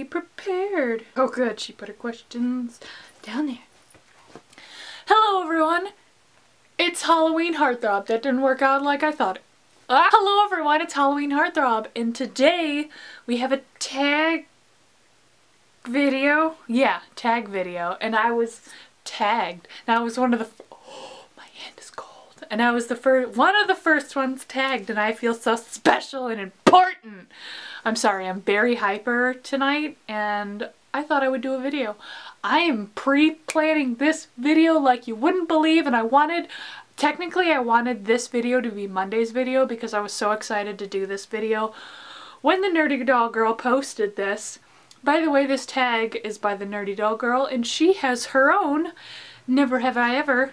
be prepared. Oh good, she put her questions down there. Hello everyone, it's Halloween Heartthrob. That didn't work out like I thought. Hello everyone, it's Halloween Heartthrob, and today we have a tag video. Yeah, tag video, and I was tagged. And I was one of the my hand is cold. And I was one of the first ones tagged, and I feel so special and important. I'm sorry, I'm very hyper tonight, and I thought I would do a video. I am pre-planning this video like you wouldn't believe, and technically I wanted this video to be Monday's video because I was so excited to do this video when the Nerdy Doll Girl posted this. By the way, this tag is by the Nerdy Doll Girl, and she has her own Never Have I Ever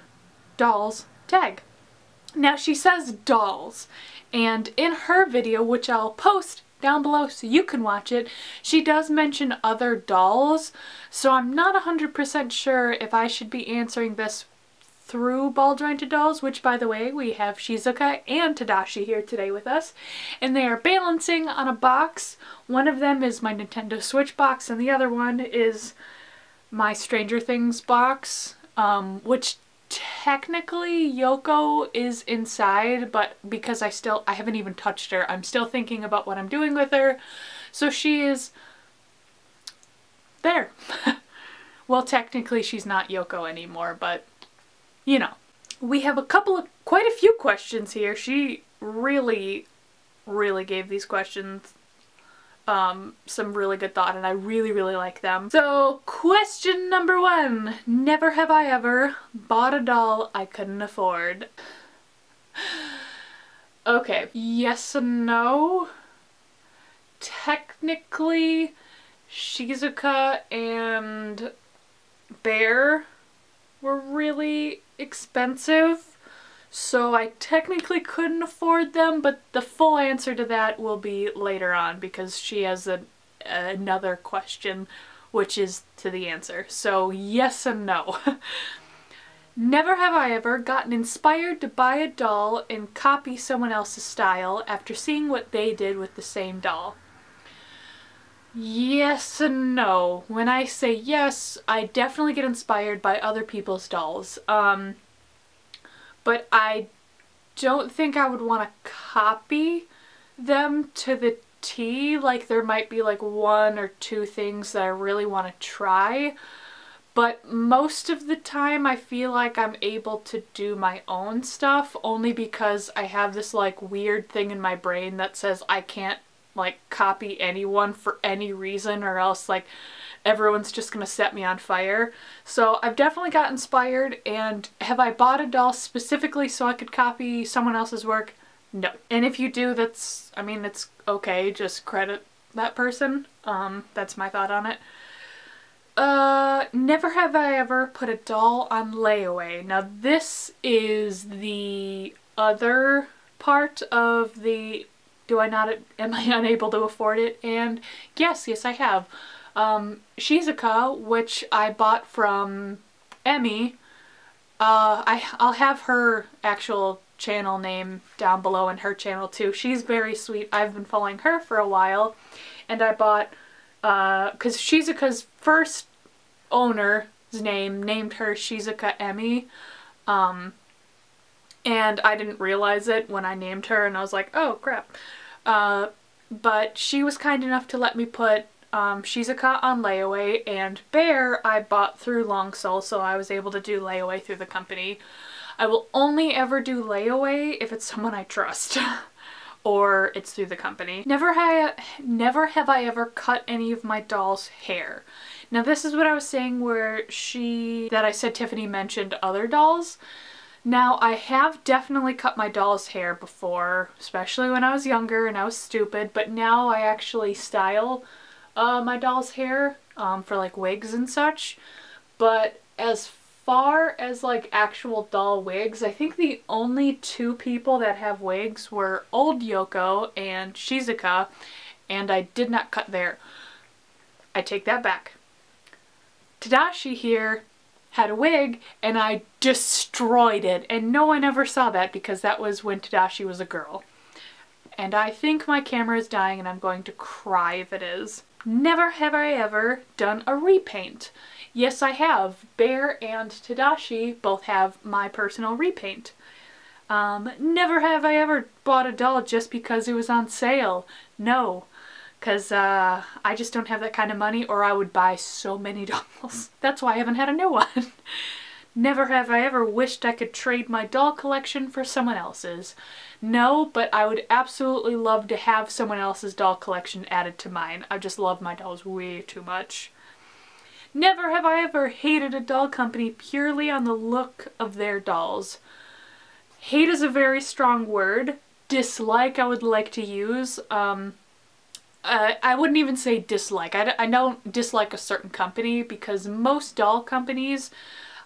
Dolls tag. Now she says dolls, and in her video, which I'll post down below so you can watch it, she does mention other dolls, so I'm not 100% sure if I should be answering this through Ball Jointed Dolls, which by the way, we have Shizuka and Tadashi here today with us, and they are balancing on a box. One of them is my Nintendo Switch box, and the other one is my Stranger Things box, which technically Yoko is inside, but because I haven't even touched her, I'm still thinking about what I'm doing with her, so she is there. Well, technically she's not Yoko anymore, but you know. We have quite a few questions here. She really gave these questions some really good thought, and I really like them. So question number 1, never have I ever bought a doll I couldn't afford. Okay, yes and no. Technically, Shizuka and Bear were really expensive, so I technically couldn't afford them, but the full answer to that will be later on because she has another question which is to the answer. So yes and no. Never have I ever gotten inspired to buy a doll and copy someone else's style after seeing what they did with the same doll. Yes and no. When I say yes, I definitely get inspired by other people's dolls. But I don't think I would want to copy them to the T. Like, there might be like 1 or 2 things that I really want to try. But most of the time I feel like I'm able to do my own stuff, only because I have this like weird thing in my brain that says I can't like copy anyone for any reason, or else like everyone's just gonna set me on fire. So I've definitely got inspired, and have I bought a doll specifically so I could copy someone else's work? No. And if you do, it's okay, just credit that person. That's my thought on it. Never have I ever put a doll on layaway. Now this is the other part of the am I unable to afford it? And yes I have. Shizuka, which I bought from Emmy, I'll have her actual channel name down below and her channel too. She's very sweet. I've been following her for a while, and I bought, because Shizuka's first owner's name named her Shizuka Emmy, and I didn't realize it when I named her, and I was like, oh crap. But she was kind enough to let me put Shizuka on layaway, and Bear I bought through Long Soul, so I was able to do layaway through the company. I will only ever do layaway if it's someone I trust or it's through the company. Never have I ever cut any of my doll's hair. Now this is what I was saying where I said Tiffany mentioned other dolls. Now I have definitely cut my doll's hair before, especially when I was younger and I was stupid, but now I actually style my doll's hair for like wigs and such. But as far as like actual doll wigs, I think the only 2 people that have wigs were old Yoko and Shizuka, and I did not cut their. I take that back. Tadashi here had a wig, and I destroyed it, and no one ever saw that because that was when Tadashi was a girl. And I think my camera is dying and I'm going to cry if it is. Never have I ever done a repaint. Yes, I have. Bear and Tadashi both have my personal repaint. Never have I ever bought a doll just because it was on sale. No, because I just don't have that kind of money, or I would buy so many dolls. That's why I haven't had a new one. Never have I ever wished I could trade my doll collection for someone else's. No, but I would absolutely love to have someone else's doll collection added to mine. I just love my dolls way too much. Never have I ever hated a doll company purely on the look of their dolls. Hate is a very strong word. Dislike I would like to use. I wouldn't even say dislike. I don't dislike a certain company, because most doll companies,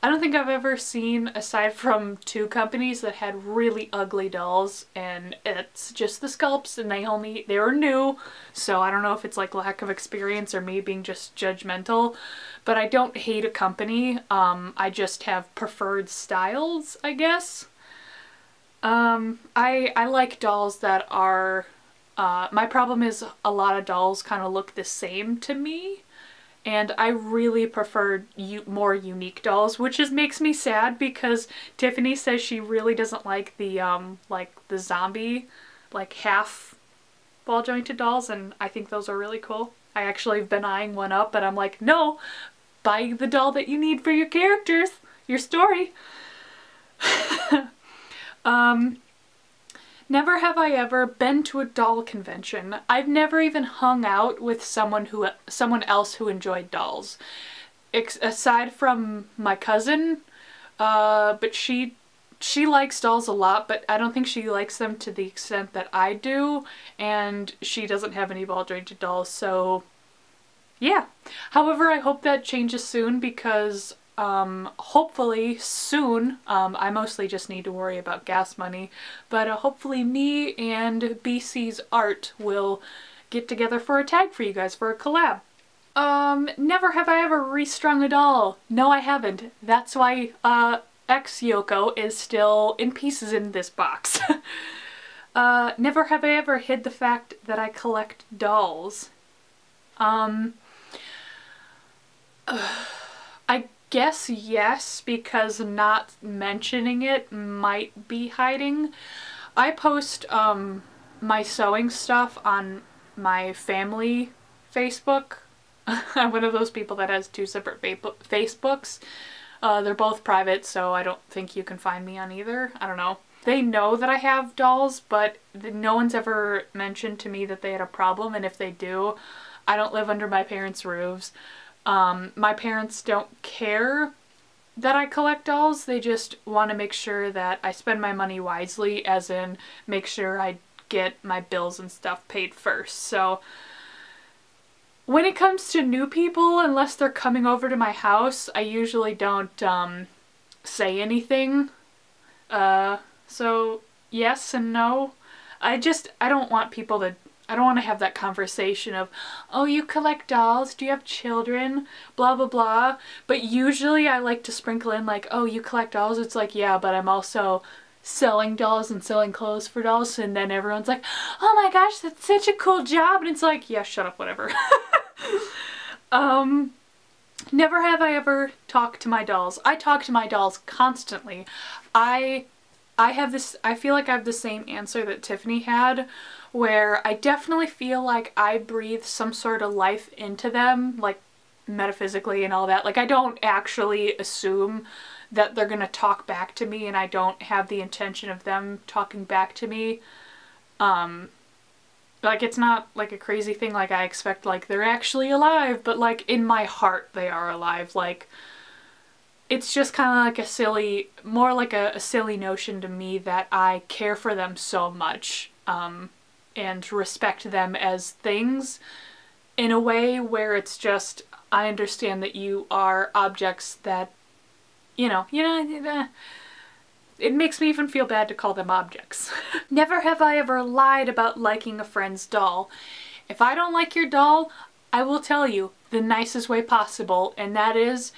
I don't think I've ever seen, aside from 2 companies that had really ugly dolls, and it's just the sculpts, and they were new, so I don't know if it's like lack of experience or me being just judgmental, but I don't hate a company. I just have preferred styles, I guess. I like dolls that are, my problem is a lot of dolls kind of look the same to me. And I really prefer more unique dolls, which makes me sad, because Tiffany says she really doesn't like the zombie, like half ball jointed dolls, and I think those are really cool. I actually have been eyeing one up, and I'm like, no, buy the doll that you need for your characters, your story. Never have I ever been to a doll convention. I've never even hung out with someone else who enjoyed dolls. Aside from my cousin, but she likes dolls a lot, but I don't think she likes them to the extent that I do, and she doesn't have any ball jointed dolls, so yeah. However, I hope that changes soon, because hopefully soon, I mostly just need to worry about gas money, but hopefully me and BC's art will get together for a tag for you guys for a collab. Never have I ever restrung a doll. No, I haven't. That's why X Yoko is still in pieces in this box. Never have I ever hid the fact that I collect dolls. I guess yes, because not mentioning it might be hiding. I post my sewing stuff on my family Facebook. I'm one of those people that has 2 separate Facebooks. They're both private, so I don't think you can find me on either. I don't know. They know that I have dolls, but no one's ever mentioned to me that they had a problem, and if they do, I don't live under my parents' roofs. My parents don't care that I collect dolls. They just want to make sure that I spend my money wisely, as in make sure I get my bills and stuff paid first. So when it comes to new people, unless they're coming over to my house, I usually don't say anything. So yes and no. I don't want people to, I don't want to have that conversation of, oh, you collect dolls? Do you have children? Blah, blah, blah. But usually I like to sprinkle in like, oh, you collect dolls? It's like, yeah, but I'm also selling dolls and selling clothes for dolls. And then everyone's like, oh my gosh, that's such a cool job. And it's like, yeah, shut up, whatever. Never have I ever talked to my dolls. I talk to my dolls constantly. I feel like I have the same answer that Tiffany had, where I definitely feel like I breathe some sort of life into them, like metaphysically and all that. Like, I don't actually assume that they're gonna talk back to me, and I don't have the intention of them talking back to me. Like, it's not like a crazy thing, like I expect like they're actually alive, but like in my heart they are alive. Like, it's just kind of like a silly, more like a silly notion to me that I care for them so much, and respect them as things in a way where it's just, I understand that you are objects that, you know, it makes me even feel bad to call them objects. Never have I ever lied about liking a friend's doll. If I don't like your doll, I will tell you the nicest way possible, and that is,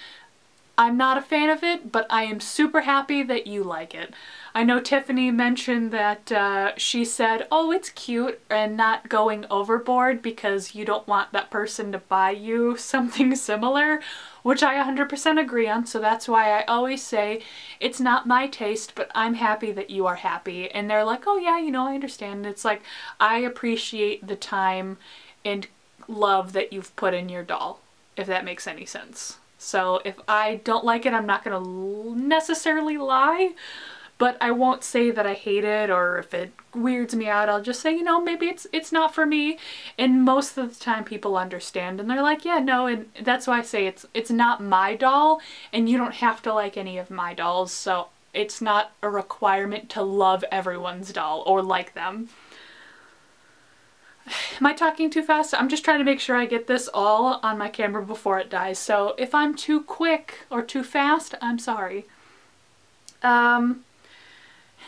I'm not a fan of it, but I am super happy that you like it. I know Tiffany mentioned that she said, oh, it's cute, and not going overboard because you don't want that person to buy you something similar, which I 100% agree on. So that's why I always say it's not my taste, but I'm happy that you are happy. And they're like, oh yeah, you know, I understand. It's like, I appreciate the time and love that you've put in your doll, if that makes any sense. So if I don't like it, I'm not going to necessarily lie, but I won't say that I hate it, or if it weirds me out, I'll just say, you know, maybe it's not for me. And most of the time people understand, and they're like, yeah, no, and that's why I say it's not my doll, and you don't have to like any of my dolls, so it's not a requirement to love everyone's doll or like them. Am I talking too fast? I'm just trying to make sure I get this all on my camera before it dies. So if I'm too quick or too fast, I'm sorry.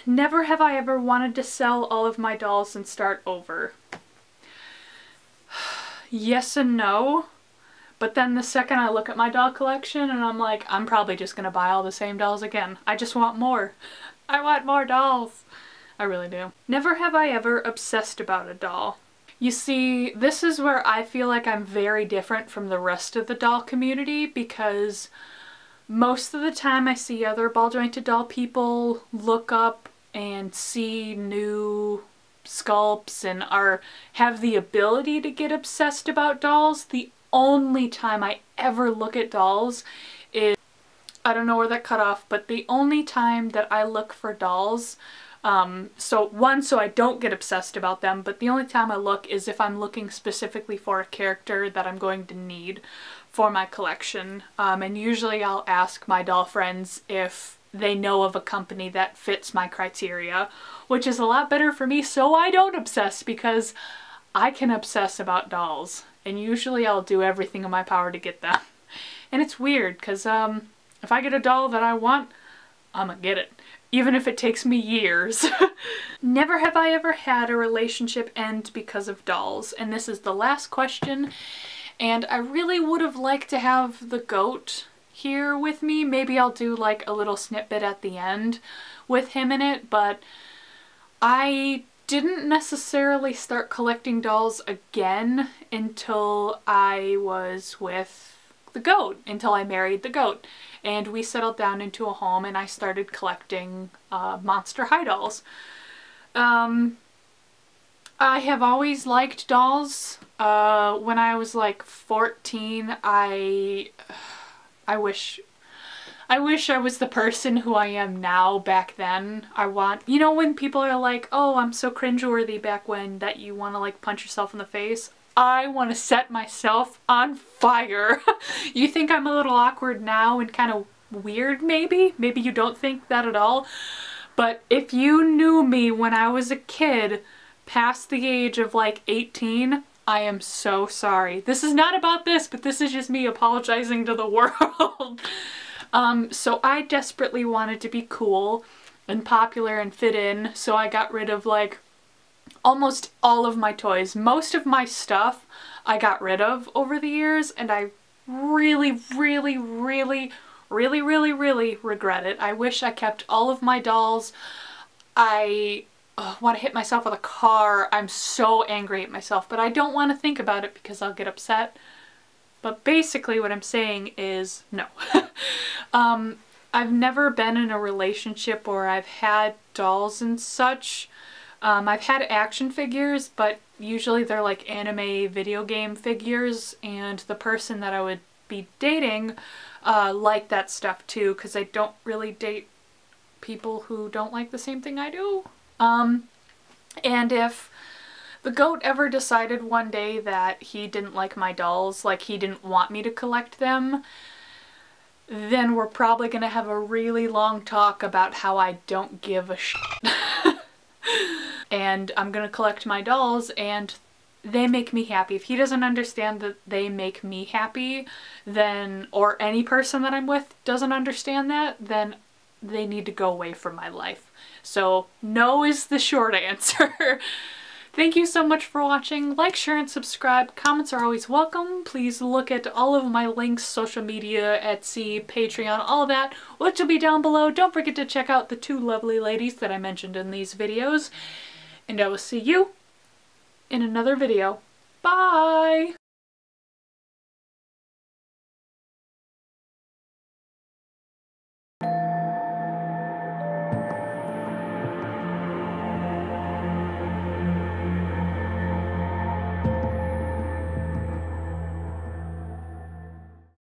Never have I ever wanted to sell all of my dolls and start over. Yes and no. But then the second I look at my doll collection and I'm like, I'm probably just gonna buy all the same dolls again. I just want more. I want more dolls. I really do. Never have I ever obsessed about a doll. You see, this is where I feel like I'm very different from the rest of the doll community, because most of the time I see other ball jointed doll people look up and see new sculpts and have the ability to get obsessed about dolls. The only time I ever look at dolls is, I don't know where that cut off, but the only time that I look for dolls, so I don't get obsessed about them, but the only time I look is if I'm looking specifically for a character that I'm going to need for my collection. And usually I'll ask my doll friends if they know of a company that fits my criteria, which is a lot better for me, so I don't obsess, because I can obsess about dolls, and usually I'll do everything in my power to get them. And it's weird, because if I get a doll that I want, I'm gonna get it, even if it takes me years. Never have I ever had a relationship end because of dolls. And this is the last question, and I really would have liked to have the goat here with me. Maybe I'll do like a little snippet at the end with him in it, but I didn't necessarily start collecting dolls again until I was with the goat, until I married the goat, and we settled down into a home and I started collecting Monster High dolls. I have always liked dolls. When I was like 14, I wish I was the person who I am now back then. You know when people are like, oh, I'm so cringeworthy back when, that you want to like punch yourself in the face? I want to set myself on fire. You think I'm a little awkward now and kind of weird maybe? Maybe you don't think that at all. But if you knew me when I was a kid, past the age of like 18, I am so sorry. This is not about this, but this is just me apologizing to the world. So I desperately wanted to be cool and popular and fit in, so I got rid of like almost all of my toys. Most of my stuff I got rid of over the years, and I really, really, really, really, really, really regret it. I wish I kept all of my dolls. I want to hit myself with a car. I'm so angry at myself, but I don't want to think about it because I'll get upset. But basically what I'm saying is no. I've never been in a relationship where I've had dolls and such. I've had action figures, but usually they're like anime video game figures, and the person that I would be dating liked that stuff too, because I don't really date people who don't like the same thing I do. And if the goat ever decided one day that he didn't like my dolls, like he didn't want me to collect them, then we're probably gonna have a really long talk about how I don't give a shit. And I'm gonna collect my dolls, and they make me happy. If he doesn't understand that they make me happy, then, or any person that I'm with doesn't understand that, then they need to go away from my life. So no is the short answer. Thank you so much for watching. Like, share, and subscribe. Comments are always welcome. Please look at all of my links, social media, Etsy, Patreon, all that, which will be down below. Don't forget to check out the 2 lovely ladies that I mentioned in these videos. And I will see you in another video. Bye!